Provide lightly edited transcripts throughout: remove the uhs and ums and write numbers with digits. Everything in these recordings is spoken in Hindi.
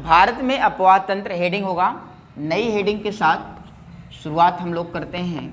भारत में अपवाह तंत्र हेडिंग होगा। नई हेडिंग के साथ शुरुआत हम लोग करते हैं।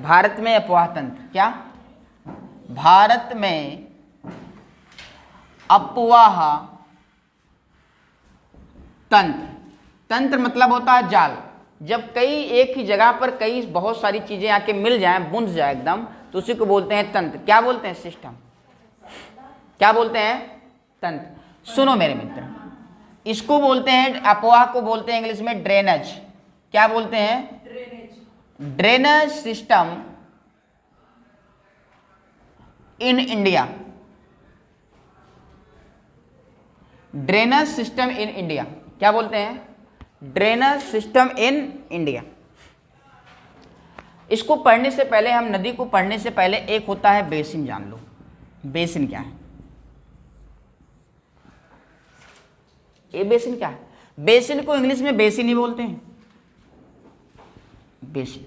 भारत में अपवाह तंत्र, क्या? भारत में अपवाह तंत्र, तंत्र मतलब होता है जाल। जब कई एक ही जगह पर कई बहुत सारी चीजें आके मिल जाएं, बूंद जाए एकदम, तो उसी को बोलते हैं तंत्र। क्या बोलते हैं? सिस्टम। क्या बोलते हैं? तंत्र। सुनो मेरे मित्र, इसको बोलते हैं, अपवाह को बोलते हैं इंग्लिश में ड्रेनेज। क्या बोलते हैं? Drainage system in India. Drainage system in India क्या बोलते हैं? Drainage system in India. इसको पढ़ने से पहले, हम नदी को पढ़ने से पहले एक होता है बेसिन, जान लो। बेसिन क्या है? ये बेसिन क्या है? बेसिन को इंग्लिश में बेसिन ही बोलते हैं। बेसिन,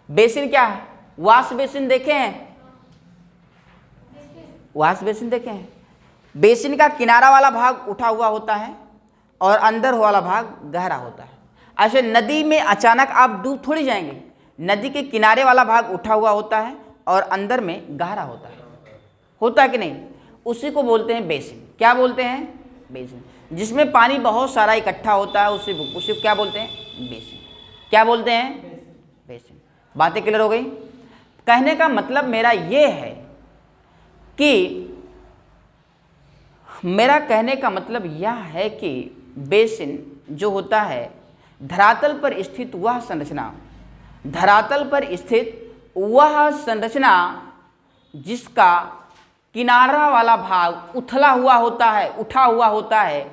बेसिन क्या है? वॉश बेसिन देखे हैं? वॉश बेसिन देखे हैं? बेसिन का किनारा वाला भाग उठा हुआ होता है और अंदर वाला भाग गहरा होता है। ऐसे नदी में अचानक आप डूब थोड़ी जाएंगे। नदी के किनारे वाला भाग उठा हुआ होता है और अंदर में गहरा होता है। होता है कि नहीं? उसी को बोलते हैं बेसिन। क्या बोलते हैं? बेसिन। जिसमें पानी बहुत सारा इकट्ठा होता है उसी को क्या बोलते हैं? बेसिन। क्या बोलते हैं? बेसिन। बातें क्लियर हो गई? कहने का मतलब मेरा ये है कि मेरा कहने का मतलब यह है कि बेसिन जो होता है, धरातल पर स्थित वह संरचना, धरातल पर स्थित वह संरचना जिसका किनारा वाला भाग उथला हुआ होता है, उठा हुआ होता है,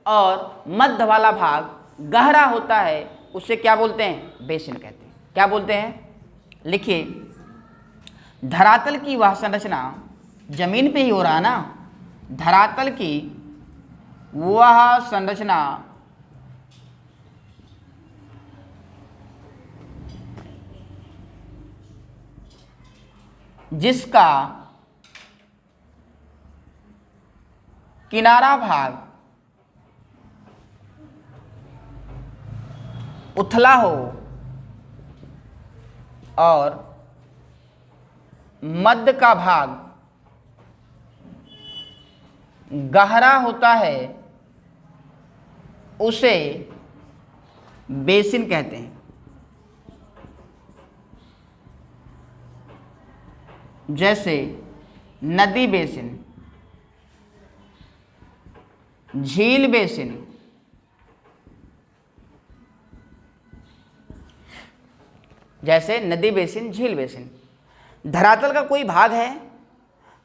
और मध्य वाला भाग गहरा होता है, उसे क्या बोलते हैं? बेसिन कहते हैं। क्या बोलते हैं? लिखिए, धरातल की वह संरचना, जमीन पे ही हो रहा ना, धरातल की वह संरचना जिसका किनारा भाग उथला हो और मध्य का भाग गहरा होता है, उसे बेसिन कहते हैं। जैसे नदी बेसिन, झील बेसिन, जैसे नदी बेसिन, झील बेसिन। धरातल का कोई भाग है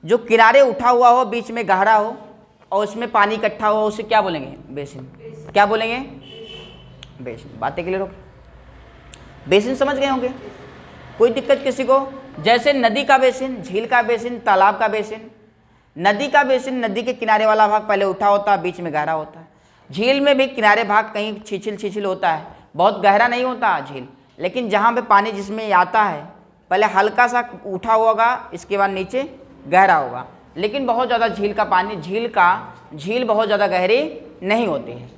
जो किनारे उठा हुआ हो, बीच में गहरा हो और उसमें पानी इकट्ठा हो, उसे क्या बोलेंगे? बेसिन। क्या बोलेंगे? बेसिन। बातें क्लियर हो? बेसिन समझ गए होंगे? कोई दिक्कत किसी को? जैसे नदी का बेसिन, झील का बेसिन, तालाब का बेसिन। नदी का बेसिन, नदी के किनारे वाला भाग पहले उठा होता है, बीच में गहरा होता है। झील में भी किनारे भाग कहीं छिछिल होता है, बहुत गहरा नहीं होता झील, लेकिन जहाँ पे पानी जिसमें आता है पहले हल्का सा उठा होगा, इसके बाद नीचे गहरा होगा, लेकिन बहुत ज़्यादा झील का पानी, झील बहुत ज़्यादा गहरी नहीं होती है।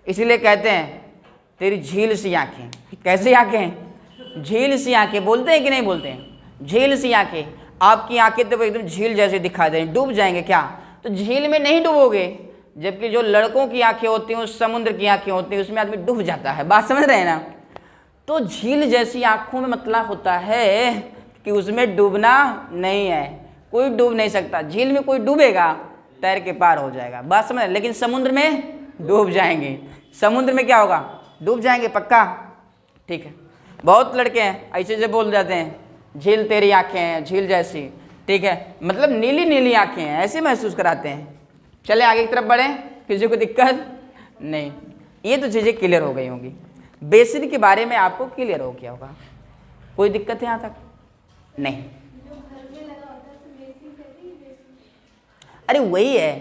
इसीलिए कहते हैं तेरी झील सी आँखें। कैसी आँखें? झील सी आँखें। बोलते हैं कि नहीं बोलते हैं? झील सी आँखें। आपकी आँखें तो एकदम झील जैसे दिखाई दे रही, डूब जाएंगे क्या? तो झील में नहीं डूबोगे, जबकि जो लड़कों की आँखें होती हैं, समुद्र की आँखें होती हैं, उसमें आदमी डूब जाता है। बात समझ रहे हैं ना? तो झील जैसी आँखों में मतलब होता है कि उसमें डूबना नहीं है, कोई डूब नहीं सकता। झील में कोई डूबेगा तैर के पार हो जाएगा, बात समझ। लेकिन समुद्र में डूब जाएंगे। समुद्र में क्या होगा? डूब जाएंगे पक्का। ठीक है, बहुत लड़के हैं ऐसे से बोल जाते हैं, झील तेरी आंखें हैं झील जैसी। ठीक है, मतलब नीली नीली आंखें हैं, ऐसे महसूस कराते हैं। चले आगे की तरफ बढ़ें, किसी को दिक्कत नहीं। ये तो चीज़ें क्लियर हो गई होंगी। बेसिन के बारे में आपको क्लियर हो गया होगा। कोई दिक्कत है यहाँ तक? नहीं। अरे वही है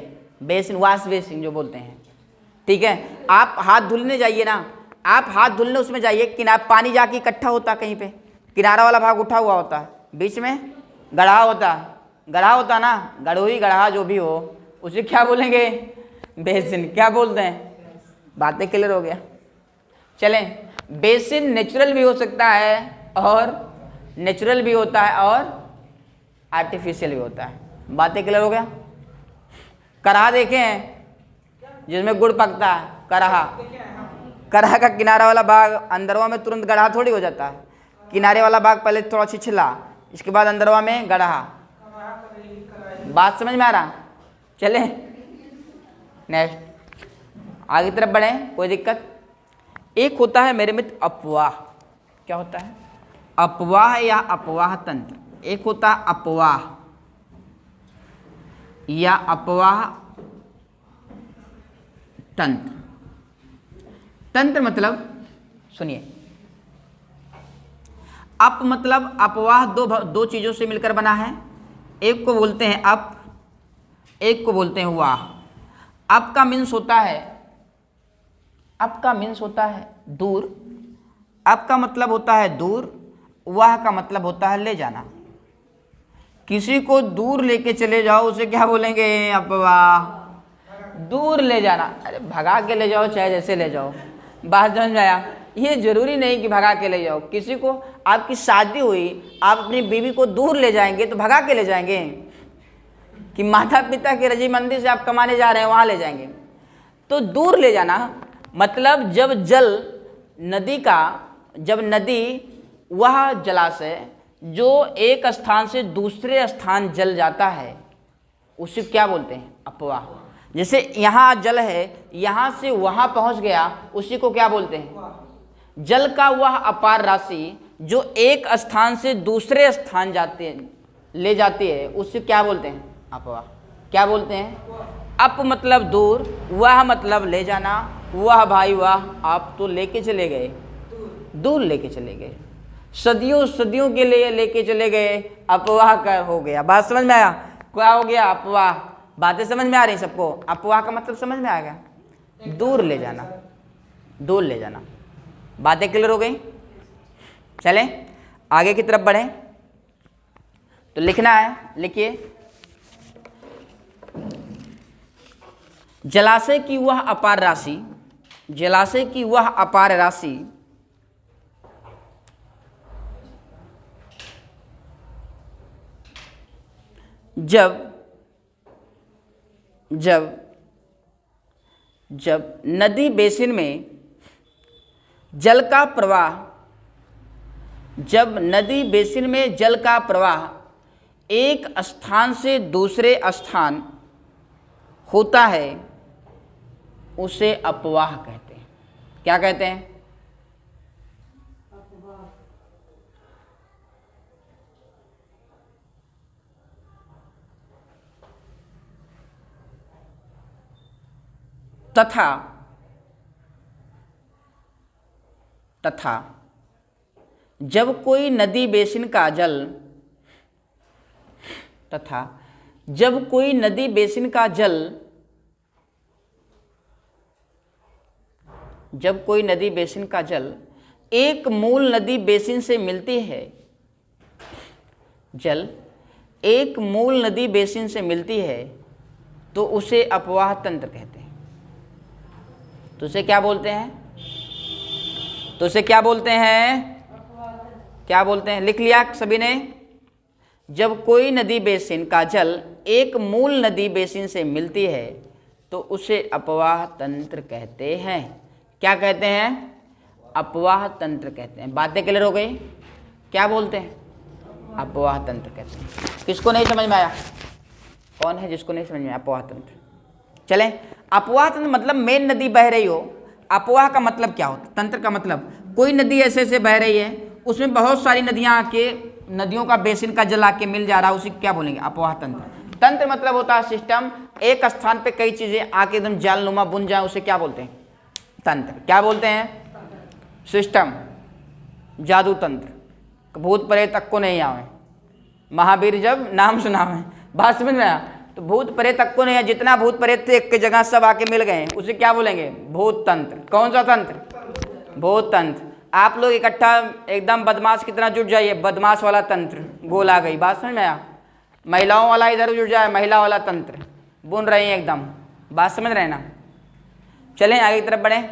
बेसिन, वाश बेसिन जो बोलते हैं। ठीक है, आप हाथ धुलने जाइए ना, आप हाथ धुलने उसमें जाइए, किनारा पानी जाके इकट्ठा होता है कहीं पे, किनारा वाला भाग उठा हुआ होता है, बीच में गढ़ा होता है, गढ़ा होता है ना, गढ़ोई गढ़ा जो भी हो उसे क्या बोलेंगे? बेसिन। क्या बोलते हैं? बातें क्लियर हो गया। चलें, बेसिन नेचुरल भी हो सकता है और नेचुरल भी होता है और आर्टिफिशियल भी होता है। बातें क्लियर हो गया। कराहा देखे हैं जिसमें गुड़ पकता है, कराहा, कराहा का किनारा वाला भाग अंदरवा में तुरंत गढ़ा थोड़ी हो जाता है, किनारे वाला भाग पहले थोड़ा छिछला, इसके बाद अंदरवा में गढ़ा। बात समझ में आ रहा? चले नेक्स्ट आगे की तरफ बढ़े, कोई दिक्कत? एक होता है मेरे मित्र अपवाह। क्या होता है? अपवाह या अपवाह तंत्र। एक होता है अपवाह या अपवाह तंत्र। तंत्र मतलब सुनिए, अप मतलब अपवाह दो चीजों से मिलकर बना है। एक को बोलते हैं अप, एक को बोलते हैं वाह। अप का मीन्स होता है, अप का मीन्स होता है दूर, अप का मतलब होता है दूर, वाह का मतलब होता है ले जाना। किसी को दूर लेके चले जाओ उसे क्या बोलेंगे? अपवाह। दूर ले जाना, अरे भगा के ले जाओ चाहे जैसे ले जाओ। बात समझ में आया? ये जरूरी नहीं कि भगा के ले जाओ। किसी को, आपकी शादी हुई, आप अपनी बीवी को दूर ले जाएंगे तो भगा के ले जाएंगे कि माता पिता के रजीमंदी से आप कमाने जा रहे हैं वहां ले जाएंगे? तो दूर ले जाना मतलब जब जल नदी का, जब नदी वह जलाशय जो एक स्थान से दूसरे स्थान जल जाता है उसे क्या बोलते हैं? अपवाह। जैसे यहाँ जल है, यहाँ से वहाँ पहुँच गया, उसी को क्या बोलते हैं? जल का वह अपार राशि जो एक स्थान से दूसरे स्थान ले जाती है उसे क्या बोलते हैं? अपवाह। क्या बोलते हैं? अप मतलब दूर, वह मतलब ले जाना। वह भाई वाह, आप तो लेके चले गए, दूर लेके चले गए, सदियों सदियों के लिए लेके चले गए, अपवाह का हो गया। बात समझ में आया? क्या हो गया? अपवाह। बातें समझ में आ रही सबको? अपवाह का मतलब समझ में आ गया? दूर ले जाना, दूर ले जाना। बातें क्लियर हो गई? चलें आगे की तरफ बढ़ें। तो लिखना है, लिखिए, जलाशय की वह अपार राशि, जलाशय की वह अपार राशि जब जब जब नदी बेसिन में जल का प्रवाह, जब नदी बेसिन में जल का प्रवाह एक स्थान से दूसरे स्थान होता है उसे अपवाह कहते हैं। क्या कहते हैं? तथा जब कोई नदी बेसिन का जल, तथा जब कोई नदी बेसिन का जल, जब कोई नदी बेसिन का जल एक मूल नदी बेसिन से मिलती है, जल एक मूल नदी बेसिन से मिलती है तो उसे अपवाह तंत्र कहते हैं। तो उसे क्या बोलते हैं? तो उसे क्या बोलते हैं? क्या बोलते हैं? लिख लिया सभी ने? जब कोई नदी बेसिन का जल एक मूल नदी बेसिन से मिलती है तो उसे अपवाह तंत्र कहते हैं। क्या कहते हैं? अपवाह तंत्र कहते हैं। बातें क्लियर हो गई? क्या बोलते हैं? अपवाह तंत्र कहते हैं। किसको नहीं समझ में आया? कौन है जिसको नहीं समझ में आया अपवाह तंत्र? चलें, अपवाह तंत्र मतलब मेन नदी बह रही हो। अपवाह का मतलब क्या होता है? तंत्र का मतलब कोई नदी ऐसे से बह रही है, उसमें बहुत सारी नदियां आके, नदियों का बेसिन का जल आके मिल जा रहा है, उसे क्या बोलेंगे? अपवाह तंत्र। तंत्र मतलब होता है सिस्टम, एक स्थान पे कई चीजें आके एकदम जालनुमा बुन जाए, उसे क्या बोलते हैं? तंत्र। क्या बोलते हैं? सिस्टम, जादू तंत्र। भूत प्रेत तक को नहीं आवे, महावीर जब नाम सुनावे। बात समझ में आया? तो भूत प्रेत तक को नहीं है, जितना भूत प्रेत थे एक जगह सब आके मिल गए, उसे क्या बोलेंगे? भूत तंत्र। कौन सा तंत्र? बहुत तंत्र। आप लोग इकट्ठा एकदम बदमाश की तरह जुट जाइए, बदमाश वाला तंत्र गोल आ गई, बात समझ में आया। महिलाओं वाला इधर जुट जाए, महिला वाला तंत्र बुन रही हैं एकदम, बात समझ रहे हैं ना। चलें आगे की तरफ बढ़ें,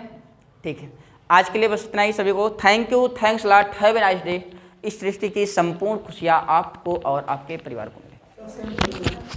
ठीक है। आज के लिए बस इतना ही, सभी को thank you, thanks lot, have a nice day. इस सृष्टि की संपूर्ण खुशियाँ आपको और आपके परिवार को मिले।